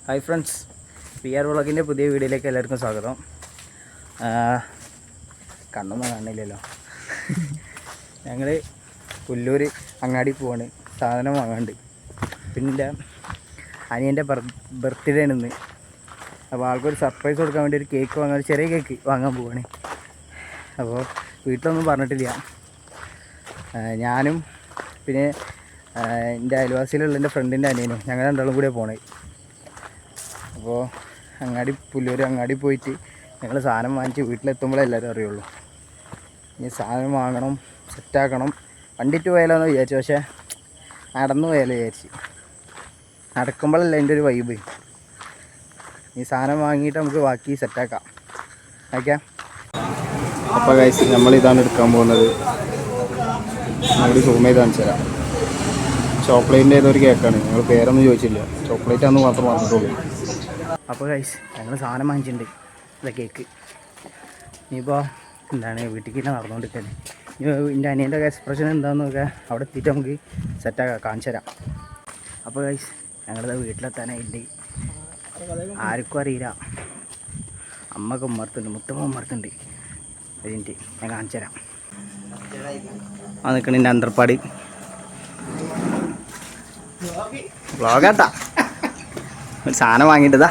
Hi friends, P R വ്ളോഗിൻ്റെ പുതിയ വീഡിയോയിലേക്ക് എല്ലാവർക്കും സ്വാഗതം. കണ്ണൊന്നും കാണില്ലല്ലോ. ഞങ്ങൾ പുല്ലൂർ അങ്ങാടി പോവാണ്, സാധനം വാങ്ങാണ്ട്. പിന്നെ അനിയൻ്റെ ബർത്ത്ഡേ ആണെന്ന്. അപ്പോൾ ആൾക്കൊരു സർപ്രൈസ് കൊടുക്കാൻ വേണ്ടി ഒരു കേക്ക് വാങ്ങാൻ, ചെറിയ കേക്ക് വാങ്ങാൻ പോവാണ്. അപ്പോൾ വീട്ടിലൊന്നും പറഞ്ഞിട്ടില്ല. ഞാനും പിന്നെ എൻ്റെ അയൽവാസിയിലുള്ള എൻ്റെ ഫ്രണ്ടിൻ്റെ അനിയനും ഞങ്ങൾ രണ്ടാളും കൂടെ പോണേ. അപ്പോൾ പുല്ലൂർ അങ്ങാടി പോയിട്ട് ഞങ്ങൾ സാധനം വാങ്ങിച്ച് വീട്ടിലെത്തുമ്പോഴേ എല്ലാവരും അറിയുള്ളൂ. ഇനി സാധനം വാങ്ങണം, സെറ്റാക്കണം. വണ്ടിയിട്ട് പോയാലോ എന്ന് വിചാരിച്ചു, പക്ഷേ നടന്നു പോയാലോ വിചാരിച്ച്. നടക്കുമ്പോഴല്ല എൻ്റെ ഒരു വൈബ്. ഈ സാധനം വാങ്ങിയിട്ട് നമുക്ക് ബാക്കി സെറ്റാക്കാം. ഓക്കെ, അപ്പോൾ ഗൈസ് നമ്മളിതാണ് എടുക്കാൻ പോകുന്നത്. നമ്മൾ സൂം ചെയ്ത് കാണിച്ചു തരാം. ചോക്ലേറ്റിൻ്റെ ഏതൊരു കേക്കാണ്. ഞങ്ങൾ പേരൊന്നും ചോദിച്ചില്ല, ചോക്ലേറ്റ് ആണെന്ന് മാത്രം പറഞ്ഞിട്ടുള്ളൂ. അപ്പോൾ ഗൈസ് ഞങ്ങൾ സാധനം വാങ്ങിച്ചിട്ടുണ്ട്. ഇല്ല കേക്ക്. ഇനിയിപ്പോൾ വീട്ടിലേക്ക് തന്നെ നടന്നുകൊണ്ടിരിക്കുന്നത്. എൻ്റെ അനിയൻ്റെ എക്സ്പ്രഷൻ എന്താണെന്നൊക്കെ അവിടെ എത്തിയിട്ട് നമുക്ക് സെറ്റാക്കാം, കാണിച്ചു തരാം. അപ്പോൾ ഗൈസ് ഞങ്ങളിത് വീട്ടിലെത്താനായിട്ട് ആർക്കും അറിയില്ല. അമ്മക്ക് ഉമ്മർത്തുണ്ട്, മുത്തമ്മ ഉമ്മർത്തുണ്ട്. അതിൻ്റെ ഞാൻ കാണിച്ചു തരാം. ആ നിൽക്കണ എൻ്റെ അന്തർപ്പാട് വ്ളോഗാട്ടാ. ഒരു സാധനം വാങ്ങിയിട്ടതാ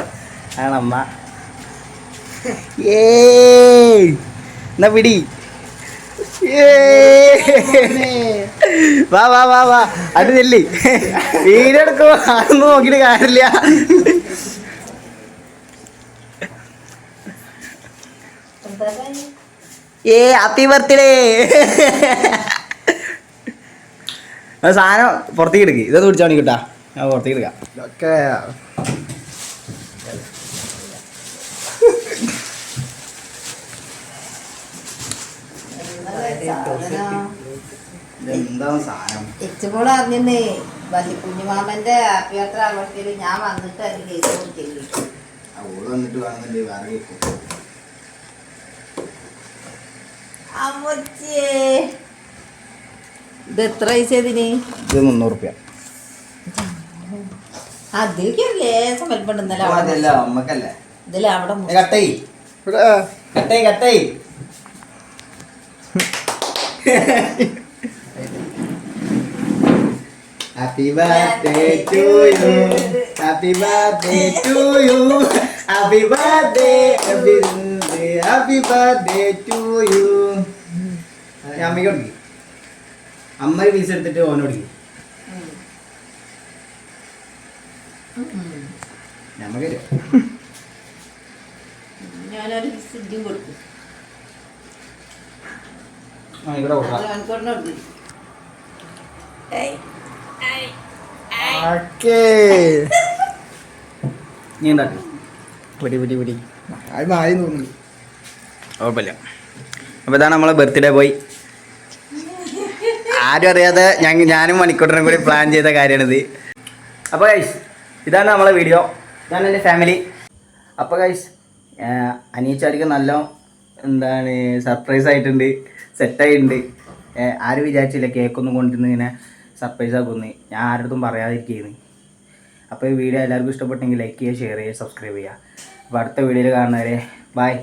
ആണ് അമ്മ. എന്നാ പിടി. വാ വാ വാ വാ, അത് ചെല്ലി വീഡിയോ എടുക്കുമ്പോ അതൊന്നും നോക്കിയിട്ട് കാര്യമില്ല. Happy birthday. സാധനം പുറത്തേക്ക് എടുക്ക്. ഇതൊന്നും പിടിച്ചാൽ മതി കേട്ടാ, ഞാൻ പുറത്തേക്ക് എടുക്കാം. ഓക്കെ, അറിഞ്ഞേ കുഞ്ഞുമാമന്റെ ഹാപ്പി ബർത്ത്ഡേ ആഘോഷത്തിൽ ഞാൻ വന്നിട്ട് അതിന് കേക്ക് കൊടുത്തില്ല. ഇത് എത്ര പൈസ ഇതിന്? ഇത് 300 റുപ്യ. അതിലേക്ക് ലേസം വലിപ്പുണ്ടെന്നല്ലോ ഇതില് അവിടെ Happy birthday to you, happy birthday to you, happy birthday, happy birthday, happy birthday to you. അമ്മയ്ക്ക് കൊടുക്കി. അമ്മ പീസ് എടുത്തിട്ട് ഓനോട് നമുക്ക് ഞാനൊരു സിദ്ധി കൊടുക്കും. നീ ഉണ്ടാക്കി കുഴപ്പമില്ല. അപ്പോൾ ഇതാണ് നമ്മളെ ബർത്ത്ഡേ ബോയ്. ആരും അറിയാതെ ഞാനും മണിക്കൂട്ടനും കൂടി പ്ലാൻ ചെയ്ത കാര്യമാണിത്. അപ്പോൾ ഗൈസ് ഇതാണ് നമ്മളെ വീഡിയോ, ഇതാണ് എൻ്റെ ഫാമിലി. അപ്പോൾ ഗൈസ് അനിയച്ചാരിക്ക് നല്ല സർപ്രൈസ് ആയിട്ടുണ്ട്, സെറ്റായിട്ടുണ്ട്. ആരും വിചാരിച്ചില്ല കേക്കൊന്നും കൊണ്ടിരുന്ന് ഇങ്ങനെ സർപ്രൈസ് ആക്കുന്നു. ഞാൻ ആരുടെ പറയാതിരിക്കുന്നു. അപ്പോൾ ഈ വീഡിയോ എല്ലാവർക്കും ഇഷ്ടപ്പെട്ടെങ്കിൽ ലൈക്ക് ചെയ്യുക, ഷെയർ ചെയ്യുക, സബ്സ്ക്രൈബ് ചെയ്യുക. അപ്പോൾ അടുത്ത വീഡിയോയിൽ കാണുന്നവരെ ബൈ.